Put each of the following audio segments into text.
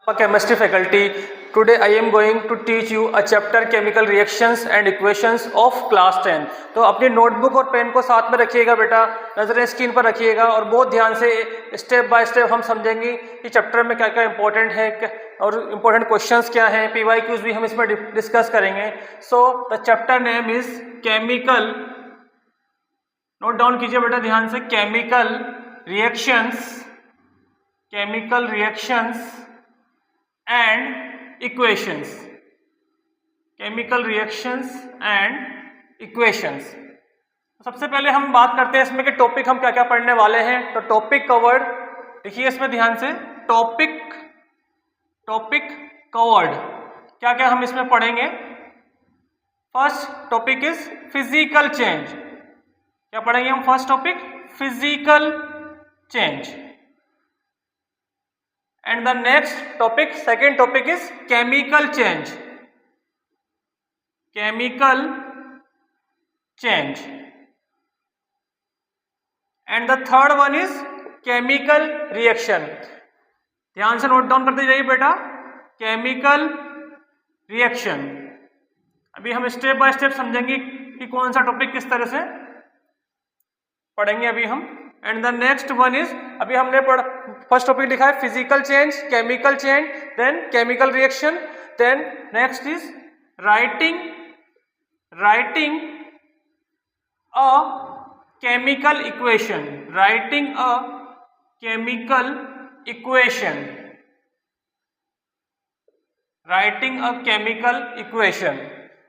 Chemistry faculty. Today I am going to teach you a chapter chemical reactions and equations of class 10. तो अपनी notebook और pen को साथ में रखिएगा बेटा, नजरें स्क्रीन पर रखिएगा और बहुत ध्यान से स्टेप बाय स्टेप हम समझेंगे कि चैप्टर में क्या क्या इंपॉर्टेंट है और इंपॉर्टेंट क्वेश्चंस क्या हैं, PYQs भी हम इसमें डिस्कस करेंगे. So the chapter name is chemical. Note down कीजिए बेटा ध्यान से. Chemical reactions and equations. Chemical reactions and equations. सबसे पहले हम बात करते हैं इसमें कि टॉपिक हम क्या क्या पढ़ने वाले हैं. तो टॉपिक कवर्ड, देखिए इसमें ध्यान से, टॉपिक कवर्ड क्या क्या हम इसमें पढ़ेंगे. First topic is physical change. क्या पढ़ेंगे हम? First topic physical change. And the next topic, second topic is chemical change. And the third one is chemical reaction. ध्यान से नोट डाउन करते जाइए बेटा. Chemical reaction. अभी हम स्टेप बाय स्टेप समझेंगे कि कौन सा टॉपिक किस तरह से पढ़ेंगे अभी हम. And the next one is, अभी हमने फर्स्ट टॉपिक लिखा है physical change, chemical change, then chemical reaction, then next is writing a chemical equation.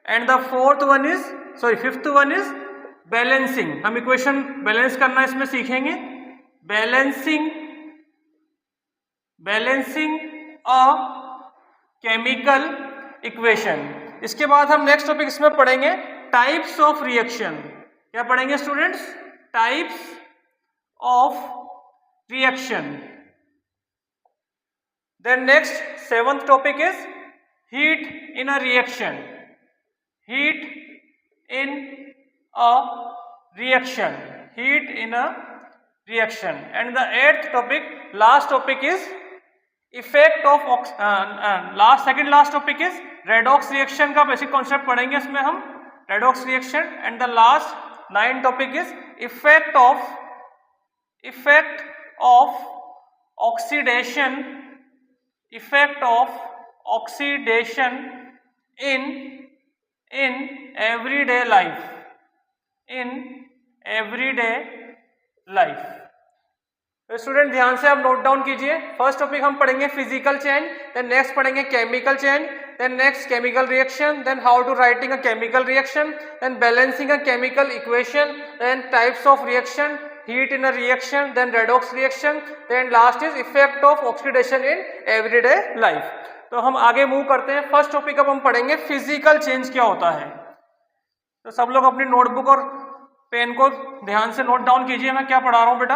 And the fifth one is balancing. हम इक्वेशन बैलेंस करना इसमें सीखेंगे. Balancing a chemical equation. इसके बाद हम नेक्स्ट टॉपिक इसमें पढ़ेंगे टाइप्स ऑफ रिएक्शन. क्या पढ़ेंगे students? Types of reaction. Then next seventh topic is heat in a reaction. And the eighth topic, last topic is effect of last topic is redox reaction का basic concept पढ़ेंगे इसमें हम, redox reaction. And the last 9 topic is effect of oxidation in everyday life. तो student ध्यान से आप note down कीजिए. First topic हम पढ़ेंगे फिजिकल चेंज, देन नेक्स्ट पढ़ेंगे chemical change, then next chemical reaction, then how to writing a chemical reaction, then balancing a chemical equation, then types of reaction, heat in a reaction, then redox reaction, then last is effect of oxidation in everyday life. तो हम आगे move करते हैं. First topic अब हम पढ़ेंगे physical change क्या होता है. तो सब लोग अपनी नोटबुक और पेन को ध्यान से नोट डाउन कीजिए मैं क्या पढ़ा रहा हूं बेटा.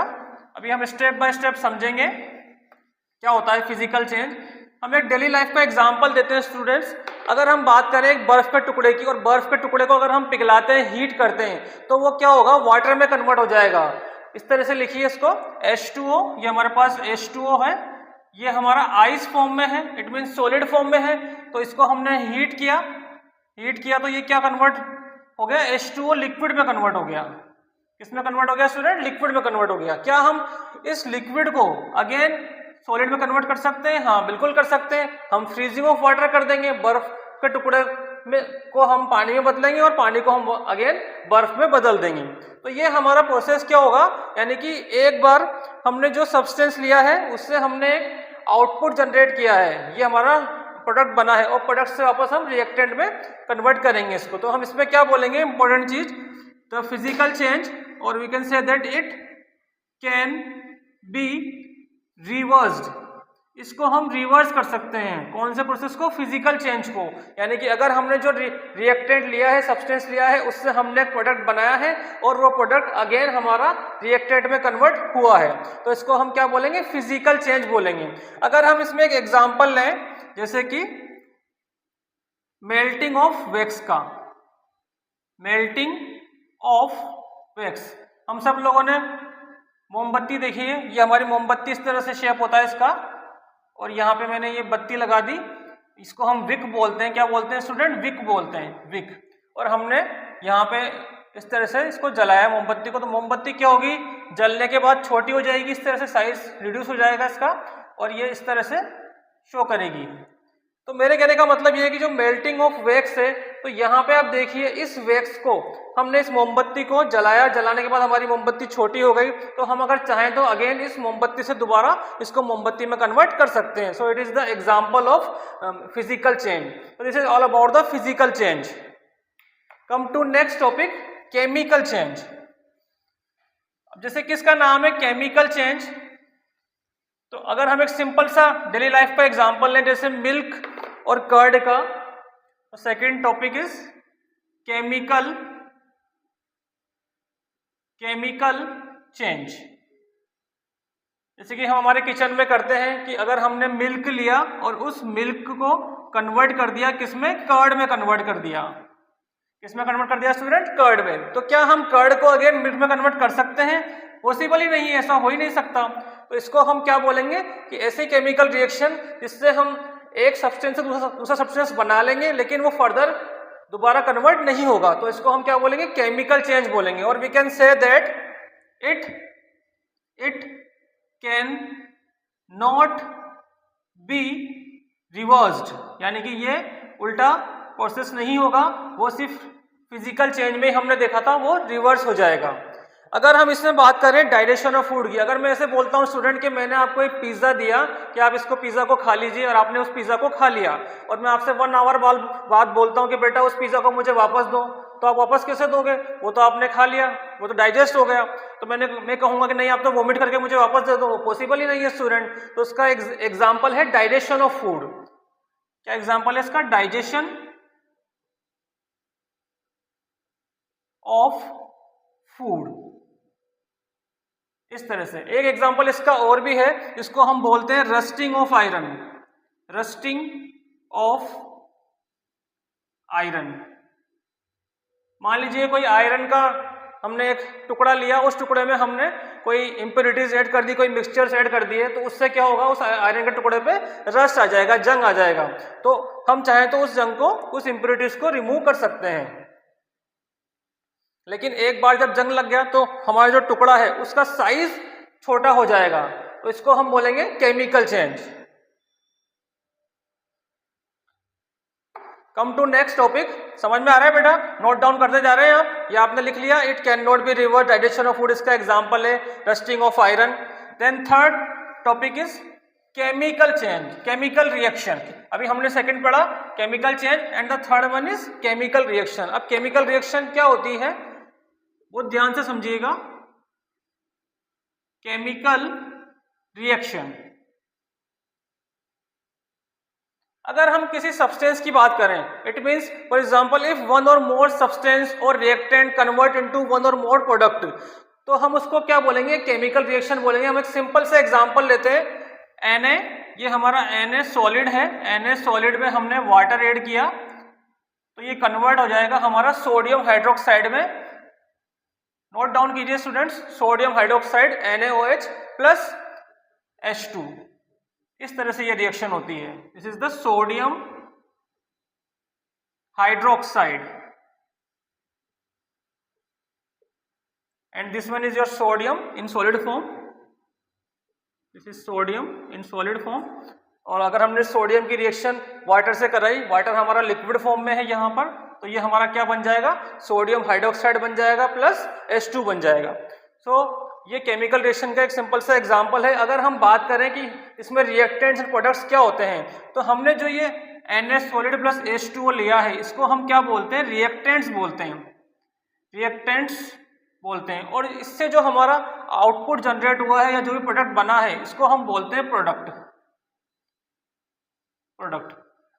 अभी हम स्टेप बाय स्टेप समझेंगे क्या होता है फिजिकल चेंज. हम एक डेली लाइफ का एग्जांपल देते हैं स्टूडेंट्स. अगर हम बात करें एक बर्फ के टुकड़े की, और बर्फ के टुकड़े को अगर हम पिघलाते हैं, हीट करते हैं, तो वो क्या होगा? वाटर में कन्वर्ट हो जाएगा. इस तरह से लिखिए इसको, H2O. ये हमारे पास H2O है, ये हमारा आइस फॉर्म में है, इट मीन सॉलिड फॉर्म में है. तो इसको हमने हीट किया तो ये क्या कन्वर्ट हो गया? H2O लिक्विड में कन्वर्ट हो गया. किसमें कन्वर्ट हो गया स्टूडेंट? लिक्विड में कन्वर्ट हो गया. क्या हम इस लिक्विड को अगेन सॉलिड में कन्वर्ट कर सकते हैं? हाँ बिल्कुल कर सकते हैं. हम फ्रीजिंग ऑफ वाटर कर देंगे, बर्फ के टुकड़े में को हम पानी में बदलेंगे और पानी को हम अगेन बर्फ में बदल देंगे. तो ये हमारा प्रोसेस क्या होगा, यानी कि एक बार हमने जो सब्सटेंस लिया है उससे हमने एक आउटपुट जनरेट किया है, ये हमारा प्रोडक्ट बना है, और प्रोडक्ट से वापस हम रिएक्टेंट में कन्वर्ट करेंगे इसको. तो हम इसमें क्या बोलेंगे? इंपॉर्टेंट चीज, द फिजिकल चेंज, और we can say that it can be reversed. इसको हम रिवर्स कर सकते हैं. कौन से प्रोसेस को? फिजिकल चेंज को. यानी कि अगर हमने जो रिएक्टेंट लिया है, सब्सटेंस लिया है, उससे हमने एक प्रोडक्ट बनाया है और वो प्रोडक्ट अगेन हमारा रिएक्टेंट में कन्वर्ट हुआ है, तो इसको हम क्या बोलेंगे? फिजिकल चेंज बोलेंगे. अगर हम इसमें एक एग्जांपल लें, जैसे कि मेल्टिंग ऑफ वैक्स का, हम सब लोगों ने मोमबत्ती देखी है. ये हमारी मोमबत्ती इस तरह से शेप होता है इसका, और यहाँ पे मैंने ये बत्ती लगा दी, इसको हम विक बोलते हैं। क्या बोलते हैं स्टूडेंट? विक बोलते हैं, विक। और हमने यहाँ पे इस तरह से इसको जलाया मोमबत्ती को, तो मोमबत्ती क्या होगी? जलने के बाद छोटी हो जाएगी, इस तरह से साइज रिड्यूस हो जाएगा इसका, और ये इस तरह से शो करेगी। तो मेरे कहने का मतलब ये है कि जो मेल्टिंग ऑफ वैक्स है, तो यहाँ पे आप देखिए इस वैक्स को हमने इस मोमबत्ती को जलाया, जलाने के बाद हमारी मोमबत्ती छोटी हो गई, तो हम अगर चाहें तो अगेन इस मोमबत्ती से दोबारा इसको मोमबत्ती में कन्वर्ट कर सकते हैं। So it is the example of physical change. तो this is all about the physical change. Come to next topic, chemical change. जैसे किसका नाम है केमिकल चेंज, तो अगर हम एक सिंपल सा डेली लाइफ का एग्जांपल लें, जैसे मिल्क और कर्ड का, तो second topic is chemical change. जैसे कि हम हमारे किचन में करते हैं कि अगर हमने मिल्क लिया और उस मिल्क को कन्वर्ट कर दिया किसमें? कर्ड में कन्वर्ट कर दिया। किसमें कन्वर्ट कर दिया स्टूडेंट? कर्ड में। तो क्या हम कर्ड को अगेन मिल्क में कन्वर्ट कर सकते हैं? पॉसिबल ही नहीं है, ऐसा हो ही नहीं सकता। तो इसको हम क्या बोलेंगे कि ऐसे केमिकल रिएक्शन जिससे हम एक सब्सटेंस से दूसरा सब्सटेंस बना लेंगे, लेकिन वो फर्दर दोबारा कन्वर्ट नहीं होगा, तो इसको हम क्या बोलेंगे? केमिकल चेंज बोलेंगे। और we can say that it can not be reversed, यानी कि ये उल्टा प्रोसेस नहीं होगा, वो सिर्फ फिजिकल चेंज में हमने देखा था वो रिवर्स हो जाएगा। अगर हम इसमें बात करें डाइजेशन ऑफ फूड की, अगर मैं ऐसे बोलता हूँ स्टूडेंट कि मैंने आपको एक पिज्जा दिया कि आप इसको पिज्जा को खा लीजिए, और आपने उस पिज्जा को खा लिया, और मैं आपसे 1 आवर बाद बोलता हूँ कि बेटा उस पिज्जा को मुझे वापस दो, तो आप वापस कैसे दोगे? वो तो आपने खा लिया, वो तो डाइजेस्ट हो गया। तो मैं कहूँगा कि नहीं आप तो वोमिट करके मुझे वापस दे दो, वो पॉसिबल ही नहीं है स्टूडेंट। तो उसका एग्जाम्पल है डाइजेशन ऑफ फूड। क्या एग्जाम्पल है इसका? Digestion of food. इस तरह से एक एग्जांपल इसका और भी है, इसको हम बोलते हैं rusting of iron. Rusting of iron. मान लीजिए कोई आयरन का हमने एक टुकड़ा लिया, उस टुकड़े में हमने कोई इंप्योरिटीज ऐड कर दी, कोई मिक्सचर्स ऐड कर दिए, तो उससे क्या होगा? उस आयरन के टुकड़े पे रस्ट आ जाएगा, जंग आ जाएगा। तो हम चाहें तो उस जंग को, उस इंप्योरिटीज को रिमूव कर सकते हैं। लेकिन एक बार जब जंग लग गया तो हमारा जो टुकड़ा है उसका साइज छोटा हो जाएगा, तो इसको हम बोलेंगे chemical change. Come to next topic. समझ में आ रहा है बेटा? नोट डाउन करते जा रहे हैं आप? या आपने लिख लिया? It can not be reverse, digestion of food इसका एग्जांपल है, rusting of iron. Then third topic is chemical change, chemical reaction. अभी हमने सेकंड पढ़ा chemical change, and the third one is chemical reaction. अब केमिकल रिएक्शन क्या होती है वो ध्यान से समझिएगा। केमिकल रिएक्शन, अगर हम किसी सब्सटेंस की बात करें, it means for example if one और मोर सब्सटेंस और रिएक्टेंट कन्वर्ट इनटू वन और मोर प्रोडक्ट, तो हम उसको क्या बोलेंगे? केमिकल रिएक्शन बोलेंगे। हम एक सिंपल से एग्जांपल लेते हैं, Na, ये हमारा Na सॉलिड है, Na सॉलिड में हमने वाटर ऐड किया, तो ये कन्वर्ट हो जाएगा हमारा सोडियम हाइड्रोक्साइड में। नोट डाउन कीजिए students, sodium hydroxide NaOH plus H2। इस तरह से ये रिएक्शन होती है। This is the sodium hydroxide and this one is your sodium in solid form. This is sodium in solid form. और अगर हमने सोडियम की रिएक्शन वाटर से कराई, वाटर हमारा लिक्विड फॉर्म में है यहाँ पर, तो ये हमारा क्या बन जाएगा? सोडियम हाइड्रोक्साइड बन जाएगा प्लस H2 बन जाएगा। सो ये केमिकल रिएक्शन का एक सिंपल सा एग्जांपल है। अगर हम बात करें कि इसमें रिएक्टेंट्स एंड प्रोडक्ट्स क्या होते हैं, तो हमने जो ये Na सॉलिड प्लस H2O लिया है, इसको हम क्या बोलते हैं? रिएक्टेंट्स बोलते हैं, रिएक्टेंट्स बोलते हैं। और इससे जो हमारा आउटपुट जनरेट हुआ है या जो भी प्रोडक्ट बना है, इसको हम बोलते हैं प्रोडक्ट।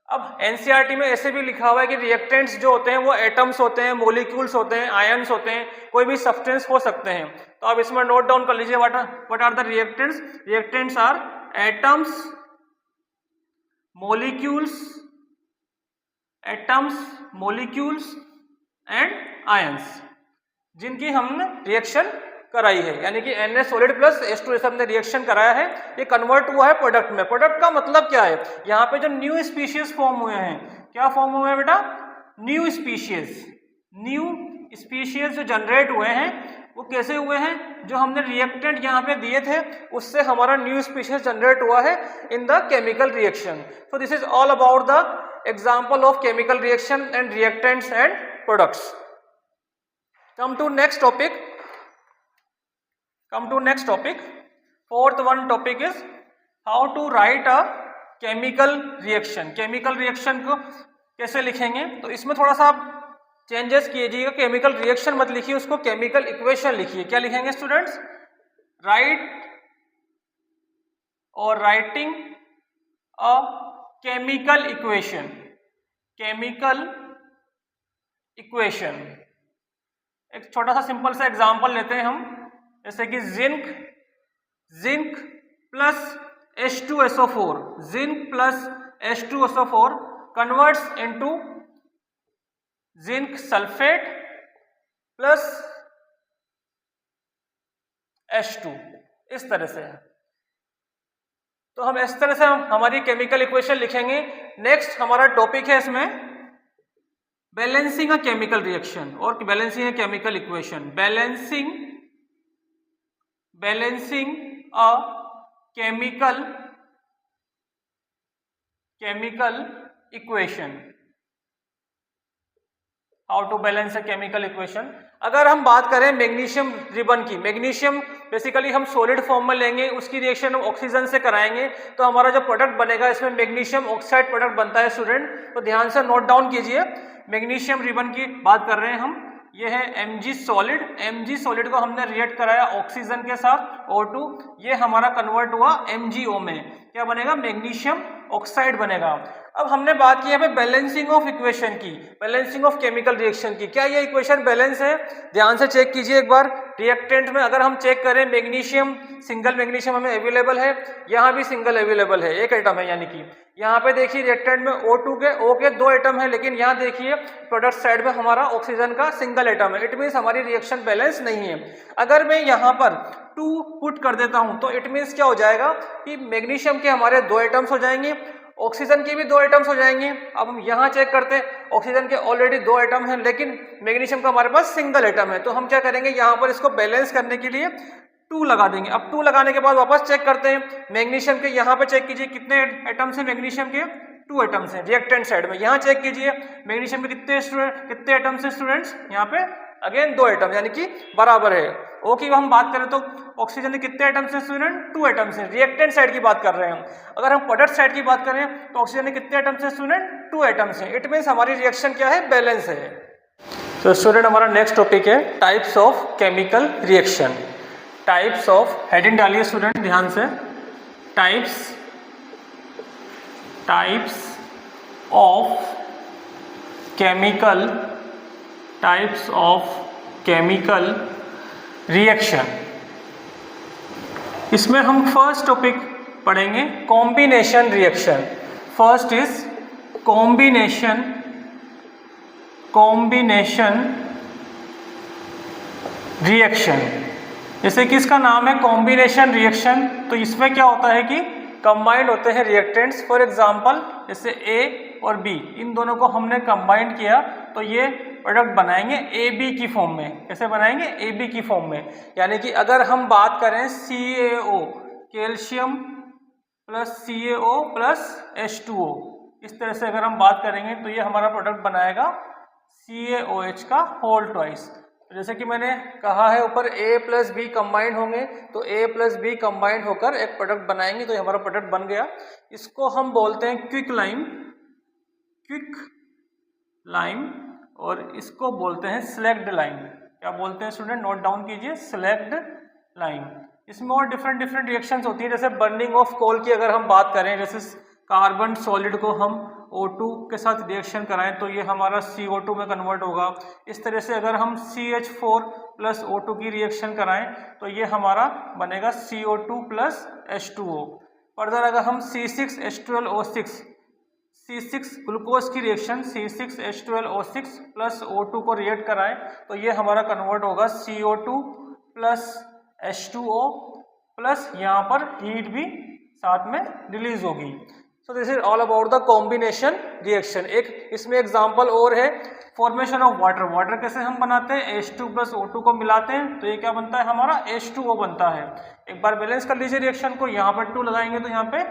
अब एनसीईआरटी में ऐसे भी लिखा हुआ है कि रिएक्टेंट्स जो होते हैं वो एटम्स होते हैं, मॉलिक्यूल्स होते हैं, आयन्स होते हैं, कोई भी सब्सटेंस हो सकते हैं। तो आप इसमें नोट डाउन कर लीजिए what are the reactants. Reactants are atoms, molecules and ions, जिनकी हम रिएक्शन कराई है, यानी कि Na सॉलिड प्लस H2 ऐसा हमने रिएक्शन कराया है, ये कन्वर्ट हुआ है प्रोडक्ट में। प्रोडक्ट का मतलब क्या है, यहाँ पे जो न्यू स्पीशीज फॉर्म हुए हैं, क्या फॉर्म हुए हैं बेटा, न्यू स्पीशीज जो जनरेट हुए हैं वो कैसे हुए हैं, जो हमने रिएक्टेंट यहाँ पे दिए थे उससे हमारा न्यू स्पीशीज जनरेट हुआ है in the chemical reaction. So this is all about the example of chemical reaction and reactants and products. Come to next topic. Fourth one topic is how to write a chemical reaction. Chemical reaction को कैसे लिखेंगे, तो इसमें थोड़ा सा आप changes कीजिएगा, chemical reaction मत लिखिए, उसको केमिकल इक्वेशन लिखिए। क्या लिखेंगे students, writing a chemical equation. एक छोटा सा सिंपल सा एग्जांपल लेते हैं हम, जैसे कि zinc plus H2SO4 converts into zinc sulphate plus H2, इस तरह से। तो हम इस तरह से हमारी केमिकल इक्वेशन लिखेंगे। नेक्स्ट हमारा टॉपिक है इसमें बैलेंसिंग अ केमिकल रिएक्शन और balancing a chemical equation. Balancing a chemical equation, how to balance a chemical equation. अगर हम बात करें मैग्नीशियम रिबन की, मैग्नीशियम बेसिकली हम सॉलिड फॉर्म में लेंगे, उसकी रिएक्शन हम ऑक्सीजन से कराएंगे, तो हमारा जो प्रोडक्ट बनेगा इसमें मैग्नीशियम ऑक्साइड प्रोडक्ट बनता है स्टूडेंट। तो ध्यान से नोट डाउन कीजिए, मैग्नीशियम रिबन की बात कर रहे हैं हम, ये है Mg सॉलिड को हमने रिएक्ट कराया ऑक्सीजन के साथ O2, ये हमारा कन्वर्ट हुआ MgO में, क्या बनेगा, मैग्नीशियम ऑक्साइड बनेगा। अब हमने बात की है बैलेंसिंग ऑफ इक्वेशन की, बैलेंसिंग ऑफ केमिकल रिएक्शन की। क्या ये इक्वेशन बैलेंस है, ध्यान से चेक कीजिए एक बार। रिएक्टेंट में अगर हम चेक करें, मैग्नीशियम सिंगल मैग्नीशियम हमें अवेलेबल है, यहाँ भी सिंगल अवेलेबल है, एक एटम है, यानी कि यहाँ पे देखिए रिएक्टेंट में O के 2 एटम है, लेकिन यहाँ देखिए प्रोडक्ट साइड में हमारा ऑक्सीजन का सिंगल एटम है। इट मीन्स हमारी रिएक्शन बैलेंस नहीं है। अगर मैं यहाँ पर 2 पुट कर देता हूँ तो इट मीन्स क्या हो जाएगा कि मैग्नीशियम के हमारे 2 एटम्स हो जाएंगे, ऑक्सीजन के भी 2 एटम्स हो जाएंगे। अब हम यहाँ चेक करते हैं, ऑक्सीजन के ऑलरेडी 2 एटम हैं, लेकिन मैग्नीशियम का हमारे पास सिंगल एटम है। तो हम क्या करेंगे, यहाँ पर इसको बैलेंस करने के लिए 2 लगा देंगे। अब 2 लगाने के बाद वापस चेक करते हैं, मैग्नीशियम के यहाँ पे चेक कीजिए कितने एटम्स हैं, मैग्नीशियम के 2 एटम्स हैं रिएक्टेंट साइड में। यहाँ चेक कीजिए मैग्नीशियम के कितने एटम्स हैं स्टूडेंट्स, यहाँ पे अगेन 2 एटम, यानी कि बराबर है। ओ की हम बात करें तो ऑक्सीजन के कितने एटम्स हैं स्टूडेंट, 2 एटम्स हैं, रिएक्टेंट साइड की बात कर रहे हैं। अगर हम प्रोडक्ट साइड की बात करें तो ऑक्सीजन के कितने एटम्स हैं स्टूडेंट, 2 एटम्स हैं। इट मीन्स हमारी रिएक्शन क्या है, बैलेंस है। तो स्टूडेंट हमारा नेक्स्ट टॉपिक है types of chemical reaction. Types of, heading डालिए स्टूडेंट ध्यान से, टाइप्स ऑफ केमिकल रिएक्शन। इसमें हम फर्स्ट टॉपिक पढ़ेंगे combination reaction. First is combination reaction. जैसे कि इसका नाम है कॉम्बिनेशन रिएक्शन, तो इसमें क्या होता है कि कंबाइंड होते हैं रिएक्टेंट्स। फॉर एग्जांपल जैसे A और B, इन दोनों को हमने कंबाइंड किया तो ये प्रोडक्ट बनाएंगे AB की फॉर्म में। कैसे बनाएंगे, AB की फॉर्म में। यानी कि अगर हम बात करें CaO, calcium plus CaO plus H2O, इस तरह से अगर हम बात करेंगे तो ये हमारा प्रोडक्ट बनाएगा CaOH का होल ट्वाइस। जैसे कि मैंने कहा है ऊपर A प्लस बी कंबाइंड होंगे, तो A प्लस बी कंबाइंड होकर एक प्रोडक्ट बनाएंगे, तो ये हमारा प्रोडक्ट बन गया। इसको हम बोलते हैं क्विक लाइम और इसको बोलते हैं स्लैग्ड लाइम। क्या बोलते हैं स्टूडेंट, नोट डाउन कीजिए, स्लैग्ड लाइम। इसमें और डिफरेंट रिएक्शंस होती है। जैसे बर्निंग ऑफ कोल की अगर हम बात करें, जैसे कार्बन सॉलिड को हम O2 के साथ रिएक्शन कराएं तो ये हमारा CO2 में कन्वर्ट होगा। इस तरह से अगर हम CH4 प्लस O2 की रिएक्शन कराएं तो ये हमारा बनेगा CO2 प्लस H2O। फर्दर अगर हम C6H12O6 ग्लूकोज की रिएक्शन C6H12O6 प्लस O2 को रिएक्ट कराएं तो ये हमारा कन्वर्ट होगा CO2 प्लस H2O प्लस यहाँ पर हीट भी साथ में रिलीज होगी। So this is all about the combination reaction. एक इसमें एग्जांपल और है, फॉर्मेशन ऑफ वाटर। वाटर कैसे हम बनाते हैं, H2 प्लस O2 को मिलाते हैं तो ये क्या बनता है हमारा H2O बनता है। एक बार बैलेंस कर लीजिए रिएक्शन को, यहाँ पर 2 लगाएंगे तो यहाँ पे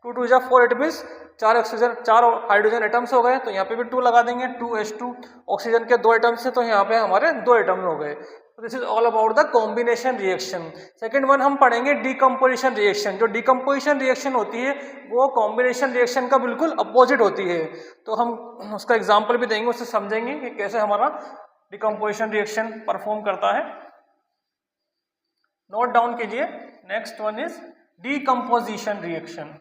2 2 जा 4, it means 4 oxygen 4 hydrogen atoms हो गए, तो यहाँ पे भी 2 लगा देंगे, 2H2। ऑक्सीजन के 2 एटम्स है तो यहाँ पे हमारे 2 एटम हो गए। This is all about the combination reaction. Second one हम पढ़ेंगे डीकम्पोजिशन रिएक्शन। जो डीकम्पोजिशन रिएक्शन होती है वो कॉम्बिनेशन रिएक्शन का बिल्कुल अपोजिट होती है, तो हम उसका एग्जांपल भी देंगे, उससे समझेंगे कि कैसे हमारा डीकम्पोजिशन रिएक्शन परफॉर्म करता है। नोट डाउन कीजिए। Next one is decomposition reaction.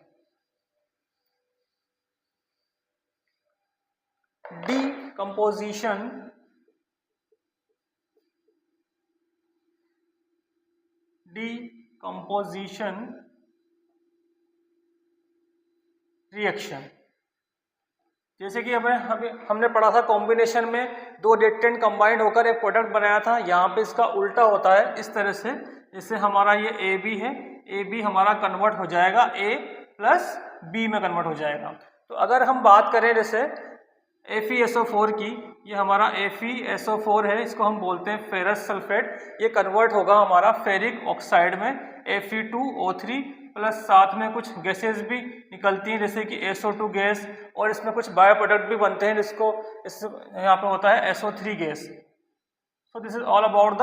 Decomposition reaction. जैसे कि हमने पढ़ा था कॉम्बिनेशन में 2 रिएक्टेंट कंबाइंड होकर एक प्रोडक्ट बनाया था, यहाँ पे इसका उल्टा होता है इस तरह से। जैसे हमारा ये AB है, AB हमारा कन्वर्ट हो जाएगा A प्लस B में कन्वर्ट हो जाएगा। तो अगर हम बात करें जैसे FeSO4 की, ये हमारा FeSO4 है, इसको हम बोलते हैं फेरस सल्फेट। ये कन्वर्ट होगा हमारा फेरिक ऑक्साइड में Fe2O3 प्लस साथ में कुछ गैसेस भी निकलती हैं जैसे कि SO2 गैस, और इसमें कुछ बायो प्रोडक्ट भी बनते हैं जिसको यहाँ पे होता है SO3 gas. So this is all about the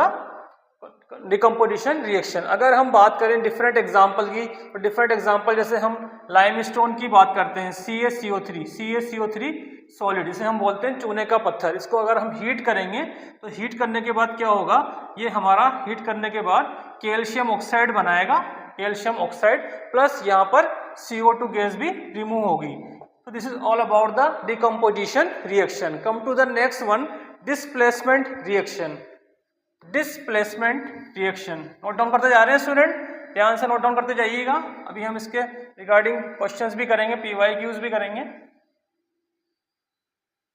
decomposition reaction. अगर हम बात करें डिफरेंट एग्जाम्पल की, तो डिफरेंट एग्जाम्पल जैसे हम लाइमस्टोन की बात करते हैं, CaCO3 सॉलिड, इसे हम बोलते हैं चूने का पत्थर। इसको अगर हम हीट करेंगे तो हीट करने के बाद क्या होगा, ये हमारा हीट करने के बाद कैल्शियम ऑक्साइड बनाएगा, कैल्शियम ऑक्साइड प्लस यहाँ पर CO2 गैस भी रिमूव होगी। तो this is all about the decomposition reaction. Come to the next one, displacement reaction. Displacement reaction note down करते जा रहे हैं स्टूडेंट, ध्यान से नोट डाउन करते जाइएगा। अभी हम इसके रिगार्डिंग क्वेश्चंस भी करेंगे, PYQs भी करेंगे।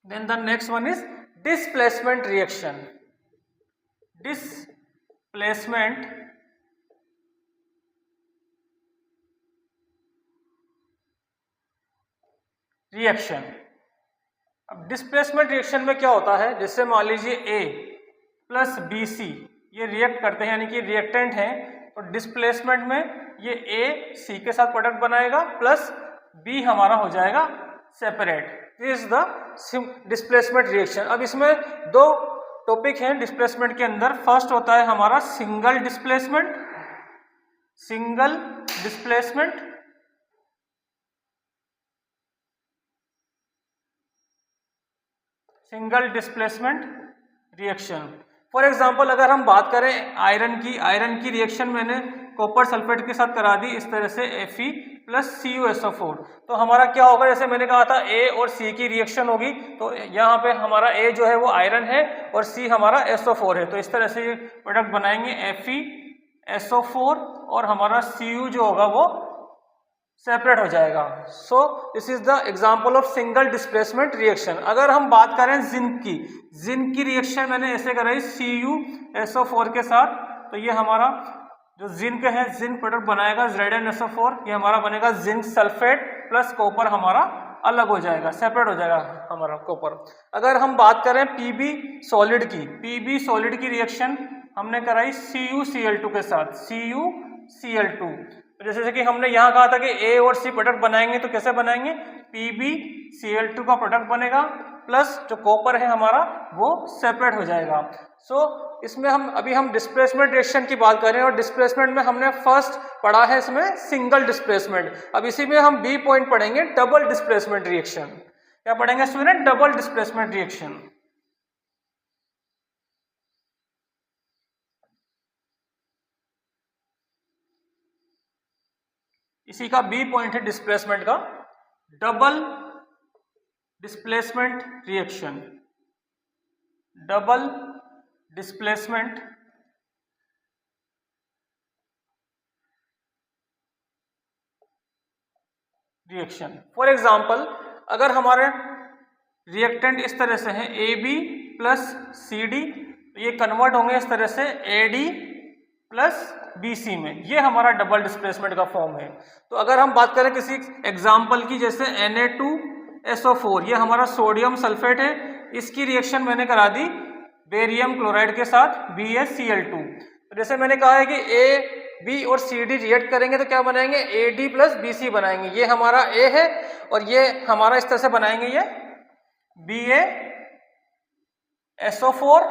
Then the next one is displacement reaction. Displacement reaction. अब डिस्प्लेसमेंट रिएक्शन में क्या होता है, जैसे मान लीजिए A प्लस BC ये रिएक्ट करते हैं, यानी कि रिएक्टेंट हैं, तो डिस्प्लेसमेंट में ये A C के साथ प्रोडक्ट बनाएगा प्लस B हमारा हो जाएगा separate. This is the displacement reaction. अब इसमें 2 टॉपिक हैं डिस्प्लेसमेंट के अंदर। फर्स्ट होता है हमारा single displacement, single displacement, single displacement reaction. For example अगर हम बात करें आयरन की रिएक्शन मैंने कॉपर सल्फेट के साथ करा दी इस तरह से Fe प्लस CuSO4, तो हमारा क्या होगा, जैसे मैंने कहा था A और C की रिएक्शन होगी, तो यहाँ पे हमारा A जो है वो आयरन है और C हमारा SO4 है, तो इस तरह से ये प्रोडक्ट बनाएंगे FeSO4 और हमारा Cu जो होगा वो सेपरेट हो जाएगा। So this is the example of single displacement reaction. अगर हम बात करें जिंक की रिएक्शन मैंने ऐसे कराई CuSO4 के साथ, तो ये हमारा जो जिंक है, जिंक प्रोडक्ट बनाएगा ZnSO4, ये हमारा बनेगा जिंक सल्फेट प्लस कॉपर हमारा अलग हो जाएगा, सेपरेट हो जाएगा हमारा कॉपर। अगर हम बात करें पीबी सॉलिड की रिएक्शन हमने कराई CuCl2 के साथ, CuCl2। जैसे कि हमने यहाँ कहा था कि A और C प्रोडक्ट बनाएंगे, तो कैसे बनाएंगे, PbCl2 का प्रोडक्ट बनेगा प्लस जो कॉपर है हमारा वो सेपरेट हो जाएगा। सो इसमें हम डिस्प्लेसमेंट रिएक्शन की बात करें, और डिस्प्लेसमेंट में हमने फर्स्ट पढ़ा है इसमें सिंगल डिस्प्लेसमेंट। अब इसी में हम B पॉइंट पढ़ेंगे डबल डिस्प्लेसमेंट रिएक्शन। क्या पढ़ेंगे स्टूडेंट, डबल डिस्प्लेसमेंट रिएक्शन। इसी का B पॉइंट है डिस्प्लेसमेंट का, double displacement reaction. Double displacement reaction. For example अगर हमारे रिएक्टेंट इस तरह से हैं AB प्लस CD, ये कन्वर्ट होंगे इस तरह से AD प्लस BC में, ये हमारा डबल डिस्प्लेसमेंट का फॉर्म है। तो अगर हम बात करें किसी एग्जाम्पल की, जैसे Na2SO4, ये हमारा सोडियम सल्फेट है, इसकी रिएक्शन मैंने करा दी बेरियम क्लोराइड के साथ BaCl2। तो जैसे मैंने कहा है कि A, B और CD रिएक्ट करेंगे तो क्या बनाएंगे, AD प्लस BC बनाएंगे। ये हमारा A है और ये हमारा इस तरह से बनाएंगे, ये BaSO4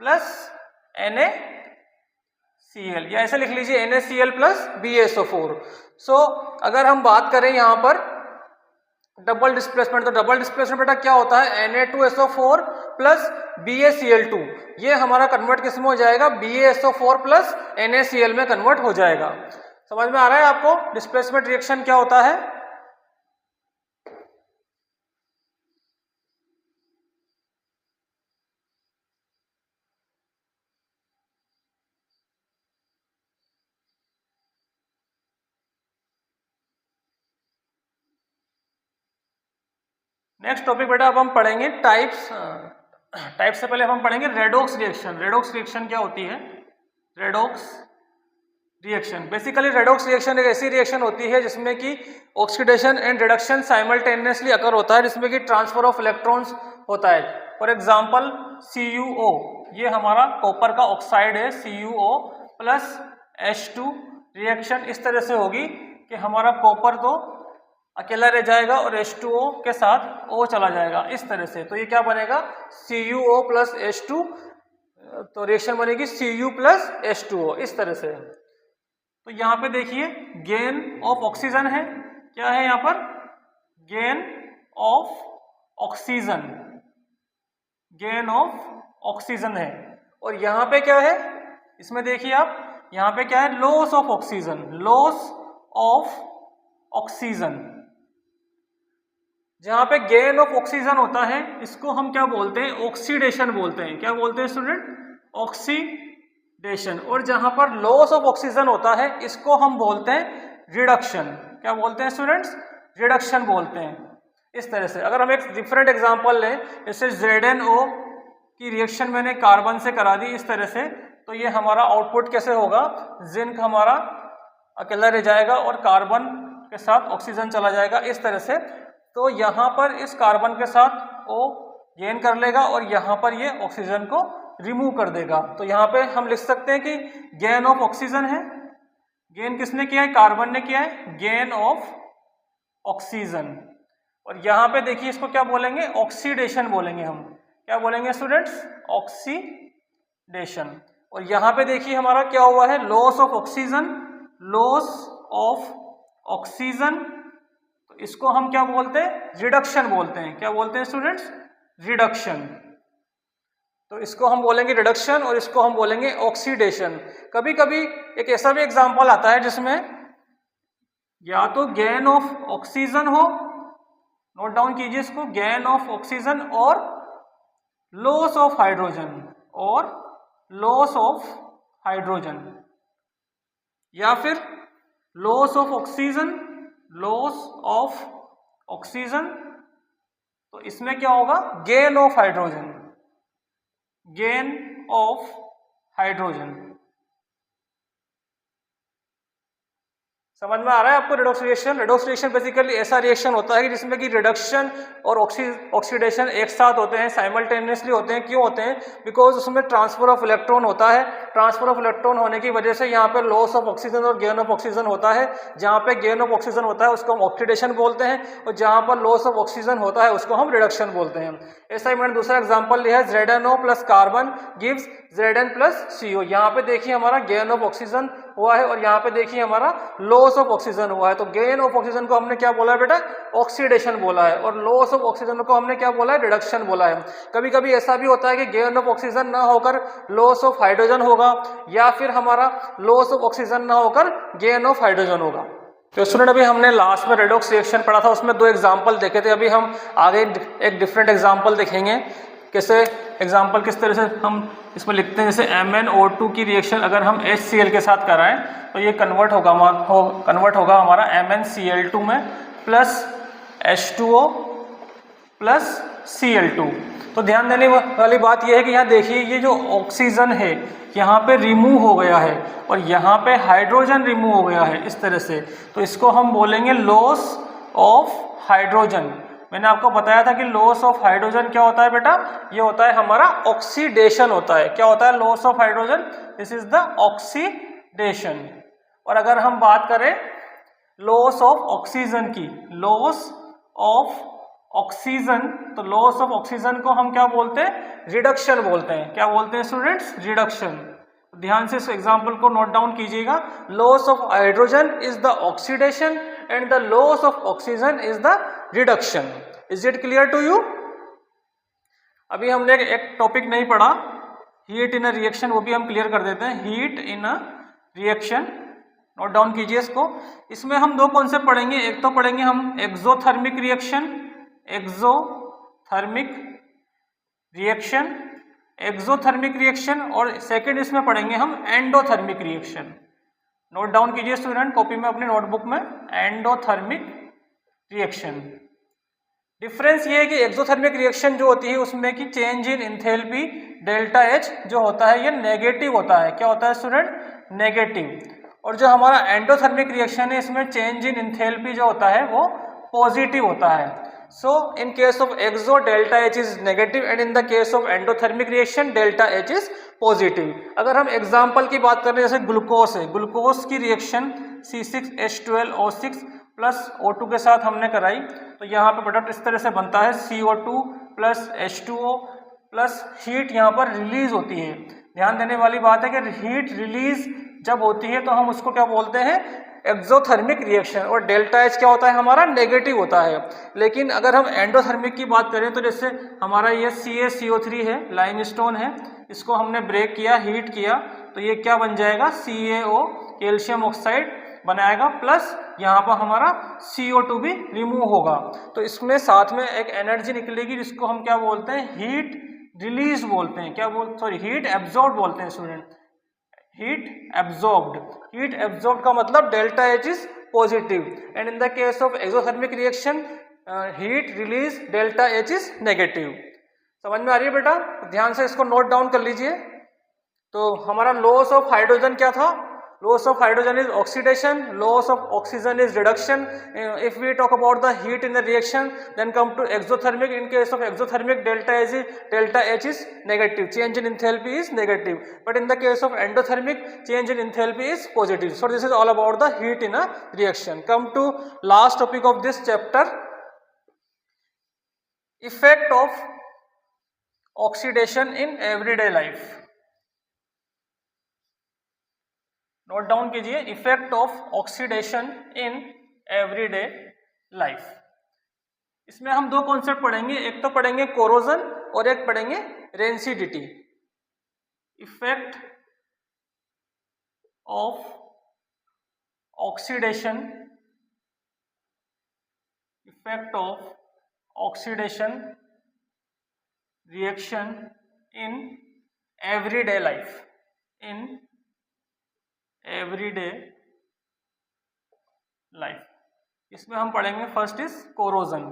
प्लस NaCl, या ऐसे लिख लीजिए NaCl प्लस BaSO4। सो अगर हम बात करें यहाँ पर डबल डिस्प्लेसमेंट, तो डबल डिस्प्लेसमेंट बेटा क्या होता है, Na2SO4 प्लस BaCl2, ये हमारा कन्वर्ट किस में हो जाएगा, BaSO4 प्लस NaCl में कन्वर्ट हो जाएगा। समझ में आ रहा है आपको डिस्प्लेसमेंट रिएक्शन क्या होता है। नेक्स्ट टॉपिक बेटा अब हम पढ़ेंगे टाइप्स से पहले हम पढ़ेंगे रेडॉक्स रिएक्शन। रेडॉक्स रिएक्शन क्या होती है, redox reaction, basically redox reaction एक ऐसी रिएक्शन होती है जिसमें कि ऑक्सीडेशन एंड रिडक्शन साइमल्टेनियसली अकर होता है, जिसमें कि ट्रांसफर ऑफ इलेक्ट्रॉन्स होता है। फॉर एग्जांपल CuO, ये हमारा कॉपर का ऑक्साइड है, CuO प्लस H2, रिएक्शन इस तरह से होगी कि हमारा कॉपर तो अकेला रह जाएगा और H2O के साथ O चला जाएगा इस तरह से। तो ये क्या बनेगा, CuO प्लस H2, तो रिएक्शन बनेगी Cu प्लस H2O इस तरह से। तो यहाँ पे देखिए गेन ऑफ ऑक्सीजन है, क्या है यहाँ पर, gain of oxygen, gain of oxygen है। और यहाँ पे क्या है, इसमें देखिए आप, यहाँ पे क्या है, loss of oxygen, loss of oxygen. जहाँ पे गेन ऑफ ऑक्सीजन होता है इसको हम क्या बोलते हैं, ऑक्सीडेशन बोलते हैं। क्या बोलते हैं स्टूडेंट, ऑक्सीडेशन। और जहाँ पर लॉस ऑफ ऑक्सीजन होता है इसको हम बोलते हैं रिडक्शन। क्या बोलते हैं स्टूडेंट्स, रिडक्शन बोलते हैं इस तरह से। अगर हम एक डिफरेंट एग्जांपल लें, जैसे ZnO की रिएक्शन मैंने कार्बन से करा दी इस तरह से, तो ये हमारा आउटपुट कैसे होगा, जिंक हमारा अकेला रह जाएगा और कार्बन के साथ ऑक्सीजन चला जाएगा इस तरह से। तो यहाँ पर इस कार्बन के साथ O गेन कर लेगा और यहाँ पर ये ऑक्सीजन को रिमूव कर देगा। तो यहाँ पे हम लिख सकते हैं कि गेन ऑफ ऑक्सीजन है, गेन किसने किया है, कार्बन ने किया है, गेन ऑफ ऑक्सीजन। और यहाँ पे देखिए इसको क्या बोलेंगे, ऑक्सीडेशन बोलेंगे हम। क्या बोलेंगे स्टूडेंट्स, ऑक्सीडेशन। और यहाँ पे देखिए हमारा क्या हुआ है, loss of oxygen, loss of oxygen. तो इसको हम क्या बोलते हैं, रिडक्शन बोलते हैं। क्या बोलते हैं स्टूडेंट्स, रिडक्शन। तो इसको हम बोलेंगे रिडक्शन और इसको हम बोलेंगे ऑक्सीडेशन। कभी कभी एक ऐसा भी एग्जांपल आता है जिसमें या तो गेन ऑफ ऑक्सीजन हो, नोट डाउन कीजिए इसको, गेन ऑफ ऑक्सीजन और लॉस ऑफ हाइड्रोजन, और लॉस ऑफ हाइड्रोजन, या फिर loss of oxygen, loss of oxygen. तो इसमें क्या होगा, gain of hydrogen, gain of hydrogen. समझ में आ रहा है आपको redox reaction. Redox reaction basically ऐसा रिएक्शन होता है कि जिसमें कि रिडक्शन और ऑक्सीडेशन एक साथ होते हैं, साइमल्टेनियसली होते हैं। क्यों होते हैं, बिकॉज उसमें ट्रांसफर ऑफ इलेक्ट्रॉन होता है। ट्रांसफर ऑफ इलेक्ट्रॉन होने की वजह से यहाँ पे लॉस ऑफ ऑक्सीजन और गेन ऑफ ऑक्सीजन होता है। जहाँ पे गेन ऑफ ऑक्सीजन होता है उसको हम ऑक्सीडेशन बोलते हैं, और जहाँ पर लॉस ऑफ ऑक्सीजन होता है उसको हम रिडक्शन बोलते हैं। ऐसा ही मैंने दूसरा एग्जाम्पल लिया है, ZnO plus carbon gives Zn plus CO। यहाँ पे देखिए हमारा गेन ऑफ ऑक्सीजन हुआ है और यहाँ पे देखिए हमारा लॉस ऑफ ऑक्सीजन हुआ है। तो गेन ऑफ ऑक्सीजन को हमने क्या बोला है बेटा, ऑक्सीडेशन बोला है, और लॉस ऑफ ऑक्सीजन को हमने क्या बोला है, रिडक्शन बोला है। कभी कभी ऐसा भी होता है कि गेन ऑफ ऑक्सीजन ना होकर लॉस ऑफ हाइड्रोजन होगा, या फिर हमारा लॉस ऑफ ऑक्सीजन ना होकर गेन ऑफ हाइड्रोजन होगा। तो स्टूडेंट अभी हमने लास्ट में रेडॉक्स रिएक्शन पढ़ा था, उसमें 2 एग्जाम्पल देखे थे। अभी हम आगे एक डिफरेंट एग्जाम्पल देखेंगे, कैसे एग्जाम्पल किस तरह से हम इसमें लिखते हैं। जैसे MnO2 की रिएक्शन अगर हम HCl के साथ कराएं तो ये कन्वर्ट होगा हमारा MnCl2 में प्लस H2O प्लस Cl2। तो ध्यान देने वाली बात यह है कि यहाँ देखिए ये जो ऑक्सीजन है यहाँ पे रिमूव हो गया है और यहाँ पे हाइड्रोजन रिमूव हो गया है इस तरह से, तो इसको हम बोलेंगे लॉस ऑफ हाइड्रोजन। मैंने आपको बताया था कि लॉस ऑफ हाइड्रोजन क्या होता है बेटा, ये होता है हमारा ऑक्सीडेशन होता है। क्या होता है loss of hydrogen? This is the oxidation. और अगर हम बात करें लॉस ऑफ ऑक्सीजन की, लॉस ऑफ ऑक्सीजन, तो लॉस ऑफ ऑक्सीजन को हम क्या बोलते हैं? रिडक्शन बोलते हैं। क्या बोलते हैं स्टूडेंट्स? रिडक्शन। ध्यान से इस एग्जांपल को नोट डाउन कीजिएगा। Loss of hydrogen is the oxidation and the loss of oxygen is the reduction. Is it clear to you? अभी हमने एक टॉपिक नहीं पढ़ा, हीट इन अ रिएक्शन, वो भी हम क्लियर कर देते हैं। Heat in a reaction, note down कीजिए इसको। इसमें हम दो कॉन्सेप्ट पढ़ेंगे, एक तो पढ़ेंगे हम exothermic reaction, exothermic reaction, exothermic reaction, और सेकंड इसमें पढ़ेंगे हम एंडोथर्मिक रिएक्शन। नोट डाउन कीजिए स्टूडेंट कॉपी में अपनी नोटबुक में, एंडोथर्मिक रिएक्शन। डिफरेंस ये है कि एक्सोथर्मिक रिएक्शन जो होती है उसमें कि change in enthalpy delta H जो होता है ये नेगेटिव होता है। क्या होता है स्टूडेंट? नेगेटिव। और जो हमारा एंडोथर्मिक रिएक्शन है इसमें चेंज इन एंथैल्पी जो होता है वो पॉजिटिव होता है। So in case of exo delta H is negative and in the case of endothermic reaction delta H is positive। अगर हम एग्जाम्पल की बात करें जैसे ग्लूकोज है, ग्लूकोज की रिएक्शन C6H12O6 प्लस O2 के साथ हमने कराई, तो यहाँ पे प्रोडक्ट इस तरह से बनता है CO2 plus H2O plus heat यहाँ पर रिलीज होती है। ध्यान देने वाली बात है कि हीट रिलीज जब होती है तो हम उसको क्या बोलते हैं? Exothermic reaction. और डेल्टा एच क्या होता है हमारा? नेगेटिव होता है। लेकिन अगर हम एंडोथर्मिक की बात करें तो जैसे हमारा ये CaCO3 है, लाइमस्टोन है, इसको हमने ब्रेक किया, हीट किया, तो ये क्या बन जाएगा? CaO, कैल्शियम ऑक्साइड बनाएगा, प्लस यहाँ पर हमारा CO2 भी रिमूव होगा। तो इसमें साथ में एक एनर्जी निकलेगी जिसको हम क्या बोलते हैं? हीट रिलीज बोलते हैं। क्या बोलते? सॉरी, हीट एब्जॉर्ब बोलते हैं student, heat absorbed. Heat absorb का मतलब delta H is positive and in the case of exothermic reaction heat release delta H is negative. समझ में आ रही है बेटा? ध्यान से इसको नोट डाउन कर लीजिए। तो हमारा लॉस ऑफ हाइड्रोजन क्या था? Loss of hydrogen is oxidation, loss of oxygen is reduction. If we talk about the heat in the reaction, then come to exothermic. In case of exothermic, delta H is negative. Change in enthalpy is negative. But in the case of endothermic, change in enthalpy is positive. So this is all about the heat in a reaction. Come to last topic of this chapter, effect of oxidation in everyday life. Note down कीजिए, effect of oxidation in everyday life. इसमें हम दो concept पढ़ेंगे, एक तो पढ़ेंगे corrosion और एक पढ़ेंगे rancidity. Effect of oxidation, effect of oxidation reaction in everyday life, in everyday life. इसमें हम पढ़ेंगे फर्स्ट इज कोरोजन।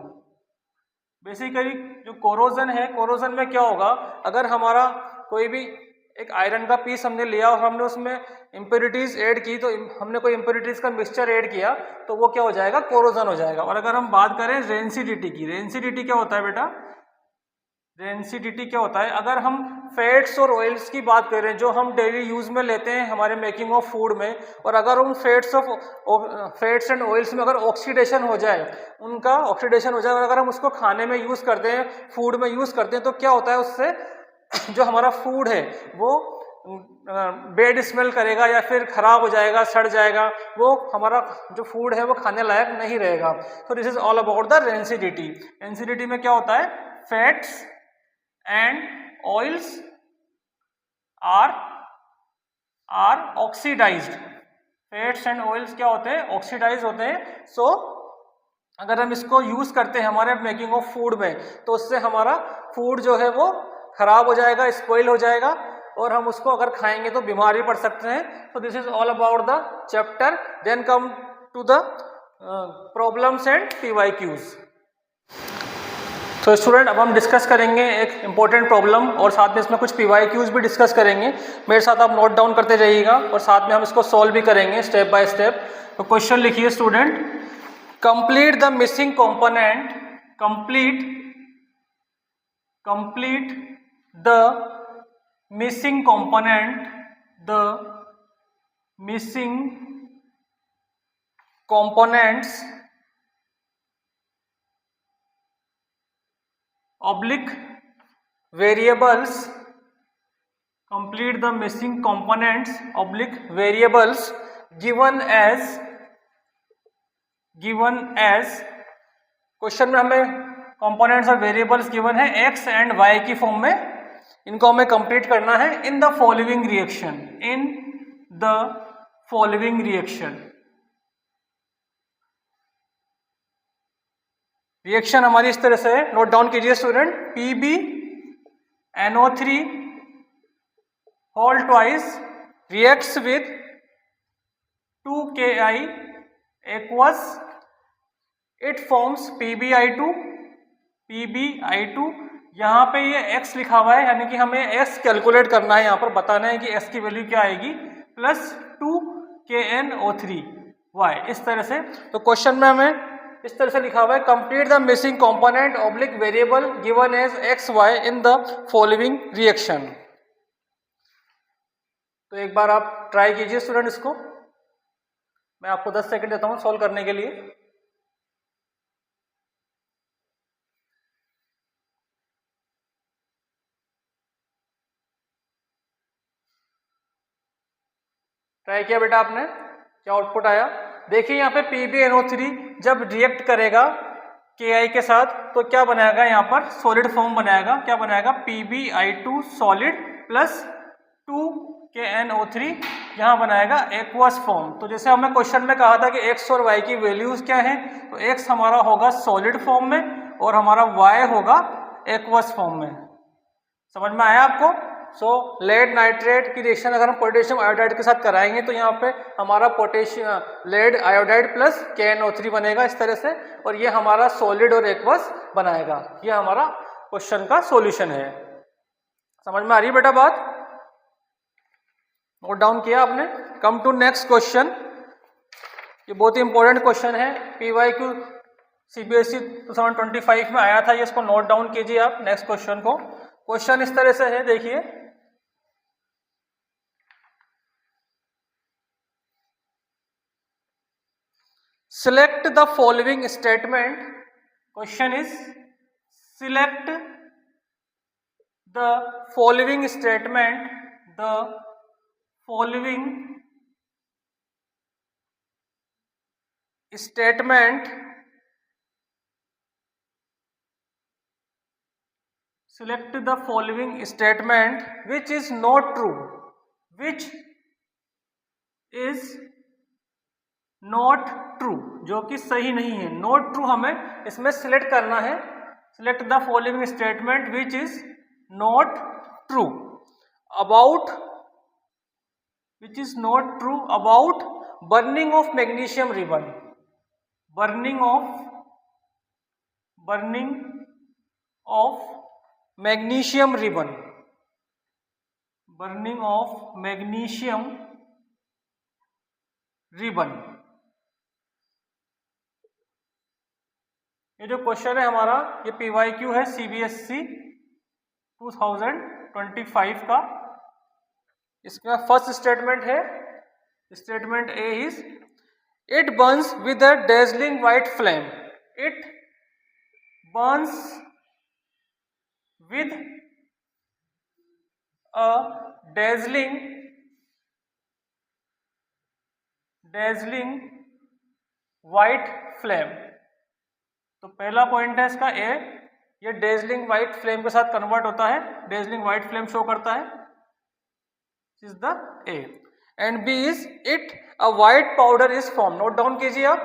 बेसिकली जो कोरोजन है, कोरोजन में क्या होगा? अगर हमारा कोई भी एक आयरन का पीस हमने लिया और हमने उसमें इम्प्योरिटीज ऐड की, तो हमने कोई इम्प्योरिटीज का मिक्सचर ऐड किया, तो वो क्या हो जाएगा? कोरोजन हो जाएगा। और अगर हम बात करें रेंसिडिटी की, रेंसिडिटी क्या होता है बेटा? रेंसिडिटी क्या होता है? अगर हम फैट्स और ऑयल्स की बात करें जो हम डेली यूज में लेते हैं हमारे मेकिंग ऑफ फूड में, और अगर उन फैट्स एंड ऑयल्स में अगर ऑक्सीडेशन हो जाए, उनका ऑक्सीडेशन हो जाए और अगर हम उसको खाने में यूज करते हैं, फूड में यूज करते हैं, तो क्या होता है? उससे जो हमारा फूड है वो बैड स्मेल करेगा या फिर खराब हो जाएगा, सड़ जाएगा, वो हमारा जो फूड है वो खाने लायक नहीं रहेगा। तो this is all about the rancidity. Rancidity में क्या होता है? Fats and oils are oxidized. Fats and oils क्या होते हैं? ऑक्सीडाइज होते हैं। सो अगर हम इसको यूज करते हैं हमारे मेकिंग ऑफ फूड में, तो उससे हमारा फूड जो है वो खराब हो जाएगा, स्पॉइल हो जाएगा, और हम उसको अगर खाएंगे तो बीमार भी पड़ सकते हैं। तो this is all about the chapter. Then come to the problems and PYQs। तो स्टूडेंट अब हम डिस्कस करेंगे एक इम्पोर्टेंट प्रॉब्लम और साथ में इसमें कुछ PYQs भी डिस्कस करेंगे। मेरे साथ आप नोट डाउन करते जाइएगा और साथ में हम इसको सॉल्व भी करेंगे स्टेप बाय स्टेप। तो क्वेश्चन लिखिए student, complete the missing component, complete the missing component, the missing components oblique variables, complete the missing components oblique variables given as question में हमें कंपोनेंट्स और वेरिएबल्स गिवन है x and y की form में, इनको हमें complete करना है in the following reaction, in the following reaction. Reaction हमारी इस तरह से है, नोट डाउन कीजिए student, PbNO3 whole twice reacts with 2Ki aqueous, it forms PbI2, यहाँ पे ये x लिखा हुआ है, यानी कि हमें x कैलकुलेट करना है, यहाँ पर बताना है कि x की वैल्यू क्या आएगी, प्लस 2KNO3y, इस तरह से। तो क्वेश्चन में हमें इस तरह से लिखा हुआ है, complete the missing component oblique variable given as x y in the following reaction. तो एक बार आप ट्राई कीजिए स्टूडेंट इसको, मैं आपको 10 सेकंड देता हूं सॉल्व करने के लिए। ट्राई किया बेटा आपने, क्या आउटपुट आया? देखिए यहाँ पे PbNO3 जब रिएक्ट करेगा Ki के साथ तो क्या बनाएगा, यहाँ पर सॉलिड फॉर्म बनाएगा। क्या बनाएगा? PbI2 सॉलिड प्लस 2KNO3 यहाँ बनाएगा एक्वस फॉर्म। तो जैसे हमने क्वेश्चन में कहा था कि x और y की वैल्यूज क्या हैं, तो x हमारा होगा सॉलिड फॉर्म में और हमारा y होगा एक्वस फॉर्म में। समझ में आया आपको? सो लेड नाइट्रेट की रिएक्शन अगर हम पोटेशियम आयोडाइड के साथ कराएंगे तो यहाँ पे हमारा potassium lead iodide plus KNO3 बनेगा इस तरह से, और ये हमारा सॉलिड और एक्वस बनाएगा। ये हमारा क्वेश्चन का सॉल्यूशन है। समझ में आ रही है बेटा बात? नोट डाउन किया आपने? कम टू नेक्स्ट क्वेश्चन, ये बहुत ही इंपॉर्टेंट क्वेश्चन है, PYQ CBSE 2025 में आया था ये, इसको नोट डाउन कीजिए आप नेक्स्ट क्वेश्चन को। क्वेश्चन इस तरह से है, देखिए, select the following statement, question is select the following statement, the following statement, select the following statement which is not true, which is not true, जो कि सही नहीं है। नॉट ट्रू हमें इसमें सिलेक्ट करना है। Select the following statement which is not true about, which is not true about burning of magnesium ribbon, burning of magnesium ribbon, burning of magnesium ribbon. ये जो क्वेश्चन है हमारा, ये PYQ है CBSE 2025 का। इसका फर्स्ट स्टेटमेंट है, statement A is it Burns with a dazzling white flame, it Burns with a dazzling white flame. तो पहला पॉइंट है इसका ए, ये डेजलिंग व्हाइट फ्लेम के साथ कन्वर्ट होता है, डेजलिंग व्हाइट फ्लेम शो करता है, is the A. And B is it a white powder is form, note down कीजिए आप,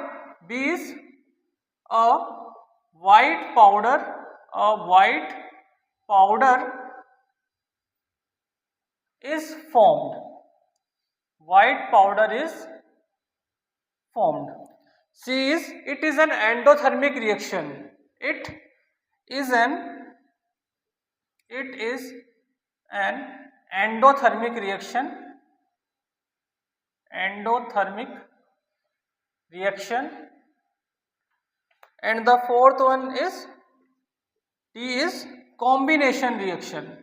B is a white powder, is formed, white powder is formed. C is it is an endothermic reaction, it is an it is an endothermic reaction and the fourth one is T is combination reaction.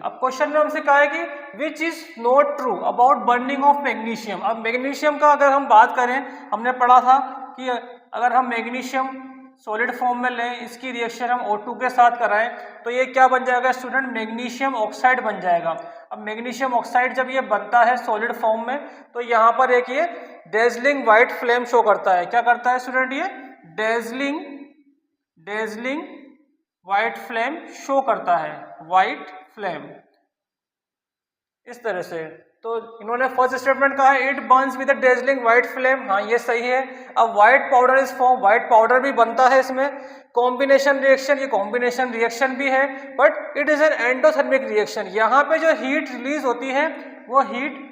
अब question में हमसे कहा है कि which is not true about burning of magnesium. अब magnesium का अगर हम बात करें, हमने पढ़ा था कि अगर हम मैग्नीशियम सॉलिड फॉर्म में लें, इसकी रिएक्शन हम O2 के साथ कराएं तो ये क्या बन जाएगा स्टूडेंट, मैग्नीशियम ऑक्साइड बन जाएगा। अब मैग्नीशियम ऑक्साइड जब ये बनता है सॉलिड फॉर्म में तो यहाँ पर एक ये डेजलिंग व्हाइट फ्लेम शो करता है। क्या करता है स्टूडेंट, ये डेजलिंग व्हाइट फ्लेम शो करता है, व्हाइट फ्लेम इस तरह से। तो इन्होंने फर्स्ट स्टेटमेंट कहा है it Burns with a dazzling white flame, हाँ ये सही है। अब white powder is form, white powder भी बनता है इसमें। कॉम्बिनेशन रिएक्शन, ये कॉम्बिनेशन रिएक्शन भी है but it is an endothermic reaction. यहाँ पे जो हीट रिलीज होती है वो हीट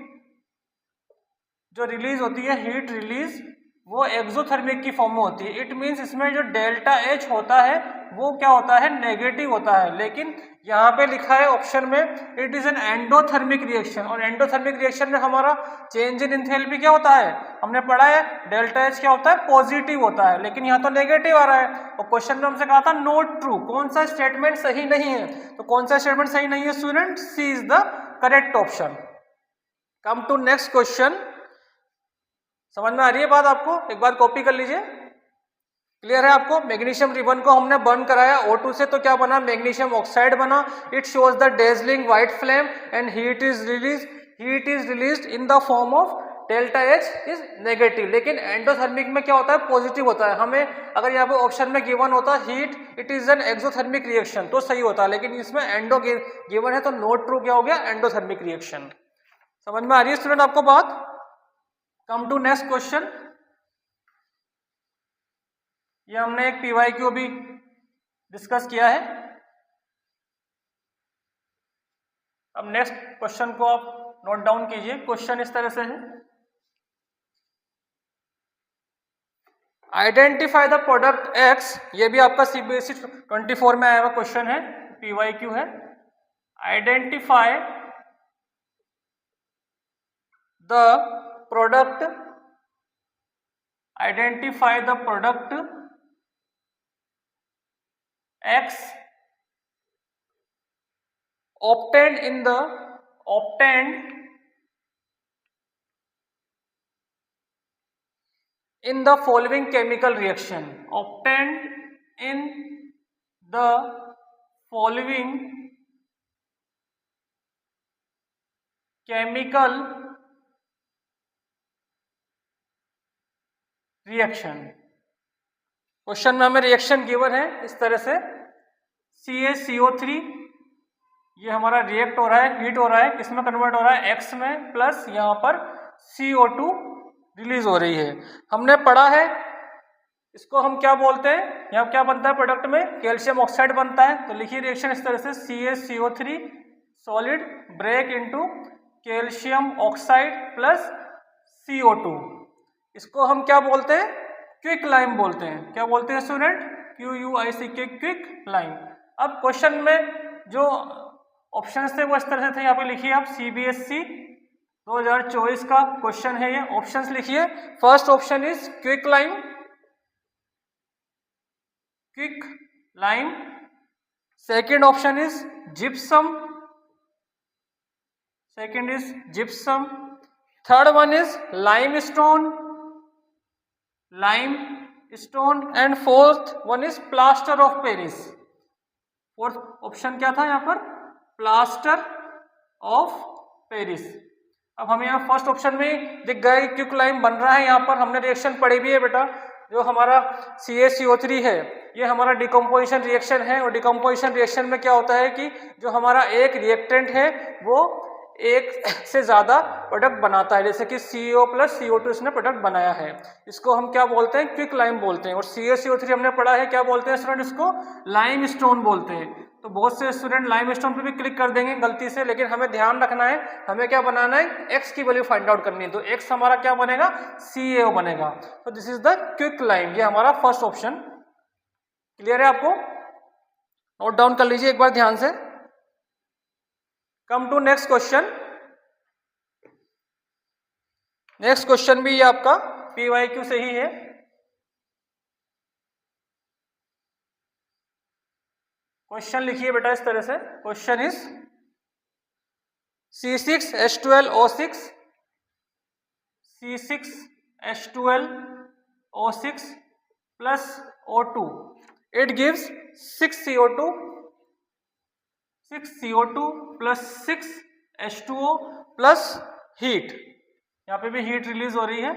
रिलीज वो एक्सोथर्मिक की फॉर्म में होती है। इट मीन्स इसमें जो डेल्टा H होता है वो क्या होता है, नेगेटिव होता है। लेकिन यहाँ पे लिखा है ऑप्शन में it is an endothermic reaction, और एंडोथर्मिक रिएक्शन में हमारा चेंज इन एंथैल्पी क्या होता है, हमने पढ़ा है डेल्टा H क्या होता है, पॉजिटिव होता है। लेकिन यहाँ तो नेगेटिव आ रहा है और क्वेश्चन में हमसे कहा था नॉट ट्रू, कौन सा स्टेटमेंट सही नहीं है। तो कौन सा स्टेटमेंट सही नहीं है student, C is the correct option. Come to next question. समझ में आ रही है बात आपको, एक बार कॉपी कर लीजिए। क्लियर है आपको, मैग्नीशियम रिबन को हमने बर्न कराया O2 से तो क्या बना, मैग्नीशियम ऑक्साइड बना। It shows the dazzling white flame and heat is released in the form of delta H is negative. लेकिन एंडोथर्मिक में क्या होता है, पॉजिटिव होता है। हमें अगर यहाँ पे ऑप्शन में गिवन होता heat it is an exothermic reaction तो सही होता है, लेकिन इसमें एंडो गिवन है तो नॉट ट्रू क्या हो गया, एंडोथर्मिक रिएक्शन। समझ में आ रही है स्टूडेंट आपको बात। Come to next question. ये हमने एक PYQ भी डिस्कस किया है। अब नेक्स्ट क्वेश्चन को आप नोट डाउन कीजिए। क्वेश्चन इस तरह से है, आइडेंटिफाई द प्रोडक्ट X। ये भी आपका CBSE 24 में आया हुआ क्वेश्चन है, PYQ है। Identify the product X obtained in the following chemical reaction, reaction. Question में हमें रिएक्शन गिवन है इस तरह से, CaCO3 ये हमारा रिएक्ट हो रहा है, हीट हो रहा है, किसमें कन्वर्ट हो रहा है, X में, प्लस यहाँ पर CO2 रिलीज हो रही है। हमने पढ़ा है इसको हम क्या बोलते हैं, यहाँ क्या बनता है प्रोडक्ट में, कैल्शियम ऑक्साइड बनता है। तो लिखिए रिएक्शन इस तरह से, CaCO3 solid break into calcium oxide plus CO2। इसको हम क्या बोलते हैं, क्विक लाइम बोलते हैं। क्या बोलते हैं स्टूडेंट, QUICK, क्विक लाइम। अब क्वेश्चन में जो ऑप्शंस थे वो इस तरह से थे, यहाँ पे लिखिए आप, CBSE 2024 का क्वेश्चन है ये। ऑप्शंस लिखिए, first option is quick lime, second option is gypsum, third one is limestone and fourth one is plaster of Paris. Fourth option क्या था यहाँ पर, प्लास्टर ऑफ पेरिस। अब हमें यहाँ फर्स्ट ऑप्शन में दिख गया क्विक लाइम बन रहा है। यहाँ पर हमने रिएक्शन पढ़ी भी है बेटा, जो हमारा CaCO3 है ये हमारा डिकम्पोजिशन रिएक्शन है। और डिकम्पोजिशन रिएक्शन में क्या होता है कि जो हमारा एक रिएक्टेंट है वो एक से ज़्यादा प्रोडक्ट बनाता है, जैसे कि CO प्लस CO2 इसने प्रोडक्ट बनाया है। इसको हम क्या बोलते हैं, क्विक लाइम बोलते हैं। और CaCO3 हमने पढ़ा है क्या बोलते हैं स्टूडेंट, इसको लाइमस्टोन बोलते हैं। तो बहुत से स्टूडेंट लाइमस्टोन पे भी क्लिक कर देंगे गलती से, लेकिन हमें ध्यान रखना है, हमें क्या बनाना है, x की वैल्यू फाइंड आउट करनी है। तो x हमारा क्या बनेगा, CaO बनेगा। तो this is the quick lime, ये हमारा फर्स्ट ऑप्शन। क्लियर है आपको? नोट डाउन कर लीजिए एक बार ध्यान से। Come to next question. Next question भी ये आपका PYQ से ही है। क्वेश्चन लिखिए बेटा इस तरह से। Question is C6H12O6 C6H12O6 plus O2, it gives 6CO2 plus 6H2O plus heat। यहाँ पे भी हीट रिलीज हो रही है।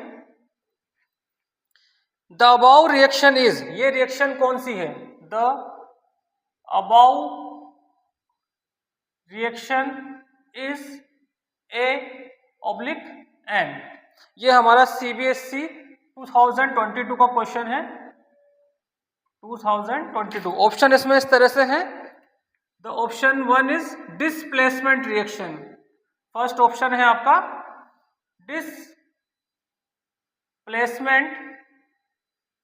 द अबाउ रिएक्शन इज, ये रिएक्शन कौन सी है, the above reaction is A/N। ये हमारा CBSE 2022 का क्वेश्चन है, 2022। ऑप्शन इसमें इस तरह से है। The option 1 is displacement reaction. First option है आपका डिस्प्लेसमेंट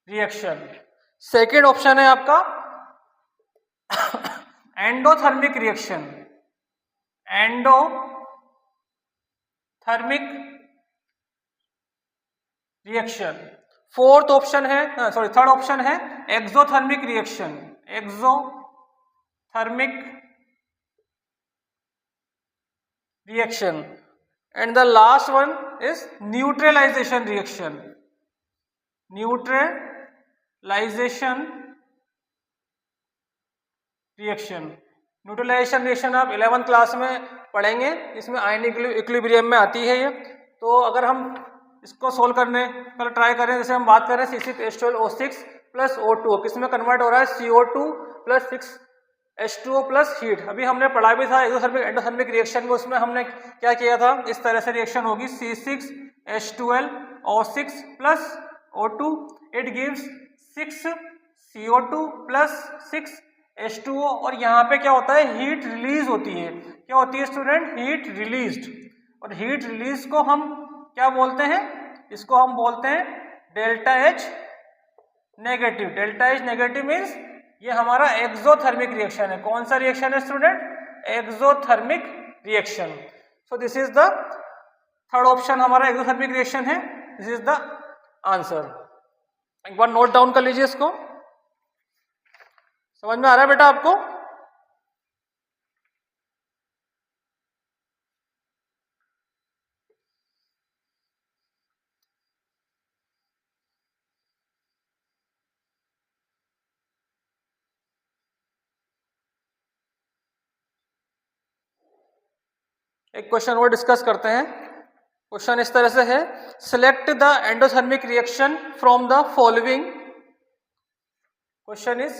रिएक्शन। सेकेंड ऑप्शन है आपका endothermic reaction, endothermic reaction. Fourth option है, थर्ड ऑप्शन है exothermic reaction, exothermic reaction. And the last one is neutralisation reaction, neutralisation reaction. Neutralisation reaction आप 11th class में पढ़ेंगे, इसमें आयन इक्विलिब्रियम में आती है ये। तो अगर हम इसको सोल्व करने पर ट्राई करें, जैसे हम बात करें C6H12O6 प्लस O2, किसमें कन्वर्ट हो रहा है, CO2 plus 6H2O plus heat. अभी हमने पढ़ा भी था एक्सोथर्मिक एंडोथर्मिक रिएक्शन में, उसमें हमने क्या किया था, इस तरह से रिएक्शन होगी C6H12O6 plus O2, it gives 6CO2 plus 6H2O। और यहाँ पे क्या होता है, हीट रिलीज होती है। क्या होती है स्टूडेंट, हीट रिलीज्ड। और हीट रिलीज को हम क्या बोलते हैं, इसको हम बोलते हैं delta H negative. Delta H negative means ये हमारा एक्सोथर्मिक रिएक्शन है। कौन सा रिएक्शन है student, exothermic reaction. So this is the third option, हमारा एक्सोथर्मिक रिएक्शन है। This is the answer. एक बार नोट डाउन कर लीजिए इसको। समझ में आ रहा है बेटा आपको? एक क्वेश्चन और डिस्कस करते हैं। क्वेश्चन इस तरह से है, select the endothermic reaction from the following. Question is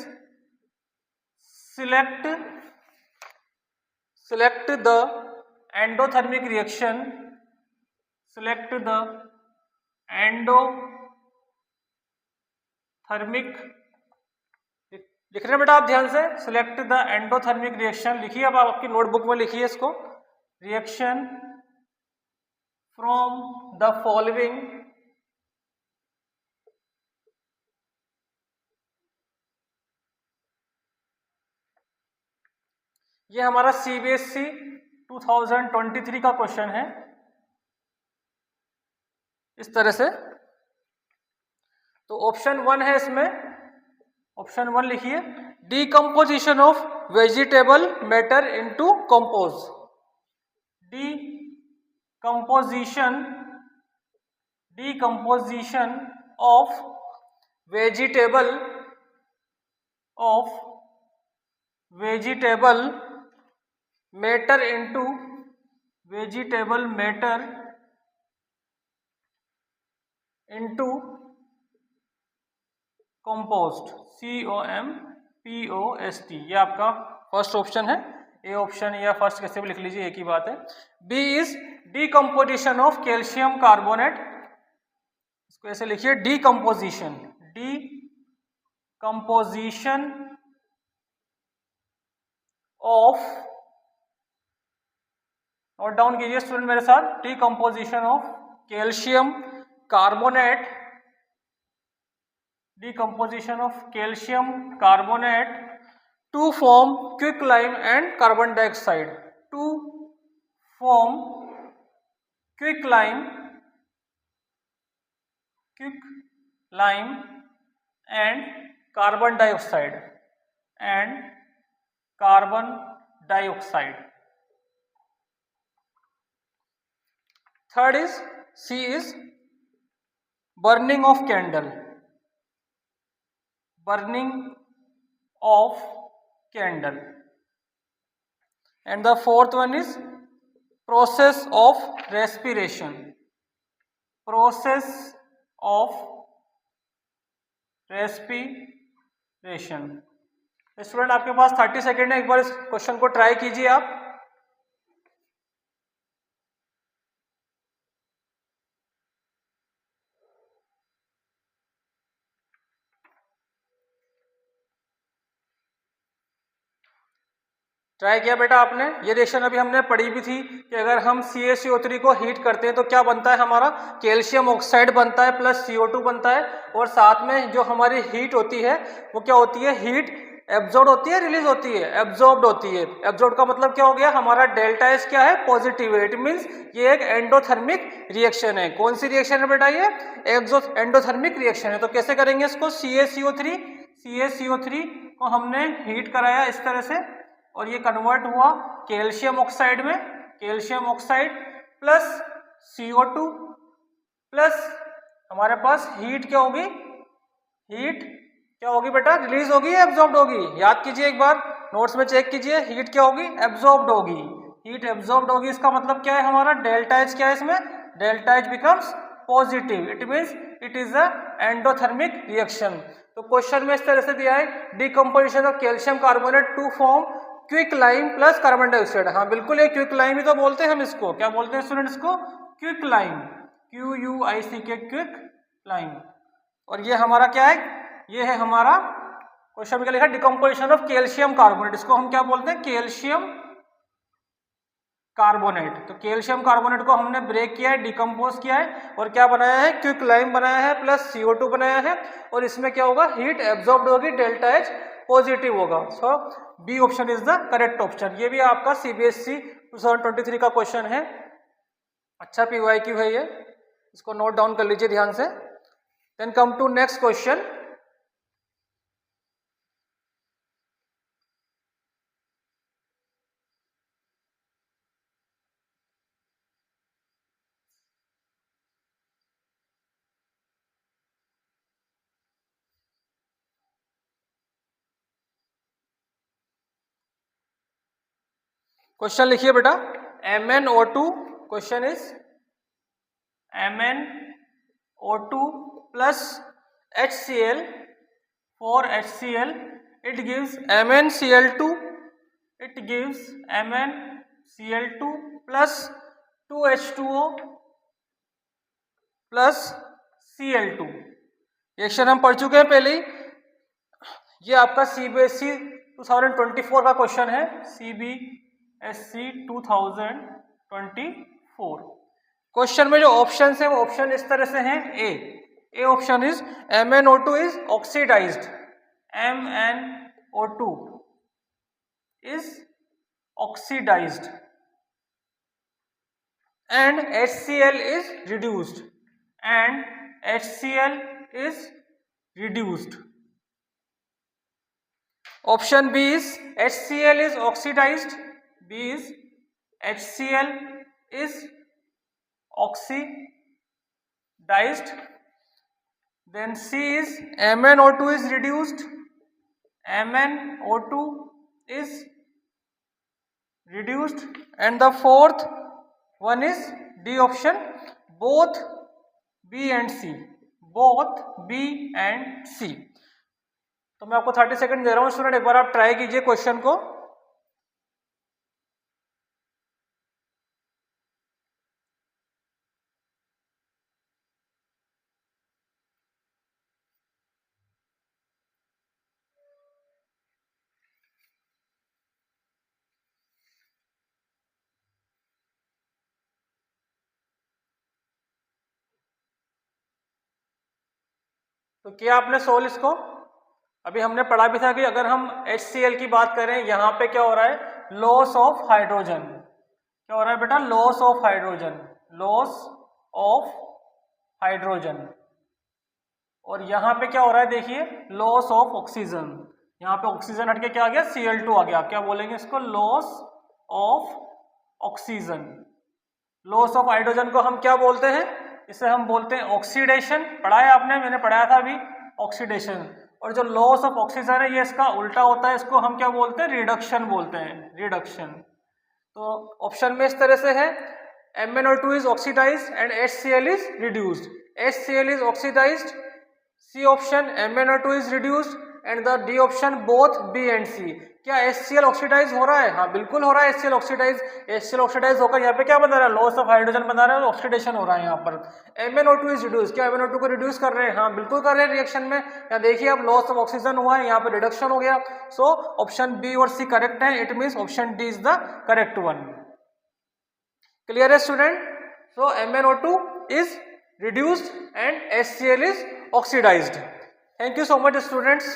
select the endothermic reaction, select the endothermic, लिख रहे हैं बेटा आप ध्यान से, सिलेक्ट द एंडोथर्मिक रिएक्शन लिखिए। अब आप आपकी नोटबुक में लिखिए इसको, रिएक्शन फ्रॉम द फॉलोइंग। ये हमारा CBSE 2023 का क्वेश्चन है इस तरह से। तो ऑप्शन 1 है इसमें, ऑप्शन 1 लिखिए, decomposition of vegetable matter into compose. Decomposition of vegetable matter into compost, COMPOST। ये आपका फर्स्ट ऑप्शन है। ए ऑप्शन या फर्स्ट कैसे भी लिख लीजिए, एक ही बात है। B is decomposition of calcium carbonate, इसको ऐसे लिखिए, डीकम्पोजिशन ऑफ, नोट डाउन कीजिए स्टूडेंट मेरे साथ, decomposition of calcium carbonate, decomposition of calcium carbonate to form quicklime and carbon dioxide, to form quicklime and carbon dioxide and carbon dioxide. Third is C is burning of candle, burning of candle. And the fourth one is process of respiration, process of respiration. Student आपके पास 30 second है, एक बार इस question को try कीजिए आप. Try किया बेटा आपने? ये रिएक्शन अभी हमने पढ़ी भी थी कि अगर हम CaCO3 को हीट करते हैं तो क्या बनता है हमारा, कैल्शियम ऑक्साइड बनता है प्लस CO2 बनता है, और साथ में जो हमारी हीट होती है वो क्या होती है, हीट एब्जॉर्ब होती है, रिलीज होती है, एब्जॉर्ब्ड होती है. एब्जॉर्ब का मतलब क्या हो गया, हमारा डेल्टा एच क्या है, पॉजिटिव है. इट मीन्स ये एक एंडोथर्मिक रिएक्शन है. कौन सी रिएक्शन है बेटा, ये एंडोथर्मिक रिएक्शन है. तो कैसे करेंगे इसको, CaCO3 को हमने हीट कराया इस तरह से और ये कन्वर्ट हुआ कैल्शियम ऑक्साइड में, calcium oxide plus CO2 plus हमारे पास हीट क्या होगी, हीट क्या होगी बेटा, रिलीज होगी या एब्जॉर्ब्ड होगी, याद कीजिए एक बार, नोट्स में चेक कीजिए. हीट क्या होगी, एब्जॉर्ब्ड होगी, हीट एब्जॉर्ब्ड होगी. इसका मतलब क्या है, हमारा डेल्टा एच क्या है इसमें, delta H becomes positive. It means it is a endothermic reaction. तो क्वेश्चन में इस तरह से दिया है, decomposition of calcium carbonate to form quick lime plus carbon dioxide. हाँ बिल्कुल, ये क्विक लाइम ही तो बोलते हैं हम इसको. क्या बोलते हैं स्टूडेंट इसको, quick lime, QUICK, quick lime. और ये हमारा क्या है, ये है हमारा क्वेश्चन में क्या लिखा, डिकम्पोजिशन ऑफ कैल्शियम कार्बोनेट. इसको हम क्या बोलते हैं, कैल्शियम कार्बोनेट. तो कैल्शियम कार्बोनेट को हमने ब्रेक किया है, डिकम्पोज किया है और क्या बनाया है, क्विक लाइम बनाया है प्लस CO2 बनाया है. और इसमें क्या होगा, हीट एब्जॉर्ब्ड होगी, डेल्टा एच पॉजिटिव होगा. So B option is the correct option. ये भी आपका CBSE 2023 का क्वेश्चन है. अच्छा PYQ है ये, इसको नोट डाउन कर लीजिए ध्यान से. Then come to next question. Question लिखिए बेटा, MnO2, question is MnO2 plus HCl, for HCl it gives MnCl2, it gives MnCl2 plus 2H2O plus Cl2. Reaction हम पढ़ चुके हैं पहले ही. ये आपका CBSE 2024 का क्वेश्चन है, CBSE 2024. क्वेश्चन में जो ऑप्शन है वो ऑप्शन इस तरह से हैं. A option is MnO2 is oxidised, MnO2 is oxidised and HCl is reduced, and HCl is reduced. Option B is HCl is oxidized, B is HCl is oxidized. Then C is MnO2 is reduced, MnO2 is reduced. And the fourth one is D option, both B and C, both B and C. तो मैं आपको 30 second दे रहा हूँ student, एक बार आप try कीजिए question को. तो क्या आपने सोल्व इसको? अभी हमने पढ़ा भी था कि अगर हम HCl की बात करें, यहाँ पे क्या हो रहा है, लॉस ऑफ हाइड्रोजन। क्या हो रहा है बेटा? Loss of hydrogen, loss of hydrogen. और यहाँ पे क्या हो रहा है, देखिए, लॉस ऑफ ऑक्सीजन। यहाँ पे ऑक्सीजन हटके क्या आ गया, Cl2 आ गया। आप क्या बोलेंगे इसको? Loss of oxygen. Loss of hydrogen को हम क्या बोलते हैं? इसे हम बोलते हैं ऑक्सीडेशन। पढ़ा है आपने, मैंने पढ़ाया था अभी, ऑक्सीडेशन। और जो लॉस ऑफ ऑक्सीजन है ये इसका उल्टा होता है, इसको हम क्या बोलते हैं? रिडक्शन बोलते हैं, रिडक्शन। तो ऑप्शन में इस तरह से है, MnO2 is oxidized and HCl is reduced. HCl is oxidized, C option MnO2 is reduced and the D option both B and C. क्या HCl ऑक्सीडाइज हो रहा है? हाँ बिल्कुल हो रहा है HCl ऑक्सीडाइज। HCl ऑक्सीडाइज होकर यहाँ पे क्या बना रहा है? लॉस ऑफ हाइड्रोजन बना रहा है, ऑक्सीडेशन हो रहा है यहाँ पर। MnO2 इज रिड्यूस, क्या MnO2 को रिड्यूस कर रहे हैं? हाँ बिल्कुल कर रहे हैं रिएक्शन में। यहाँ देखिए अब लॉस ऑफ ऑक्सीजन हुआ है, यहाँ पे रिडक्शन हो गया। सो ऑप्शन बी और सी करेक्ट है, it means option D is the correct one. Clear है student? So MnO2 is reduced and HCl is oxidized. Thank you so much students.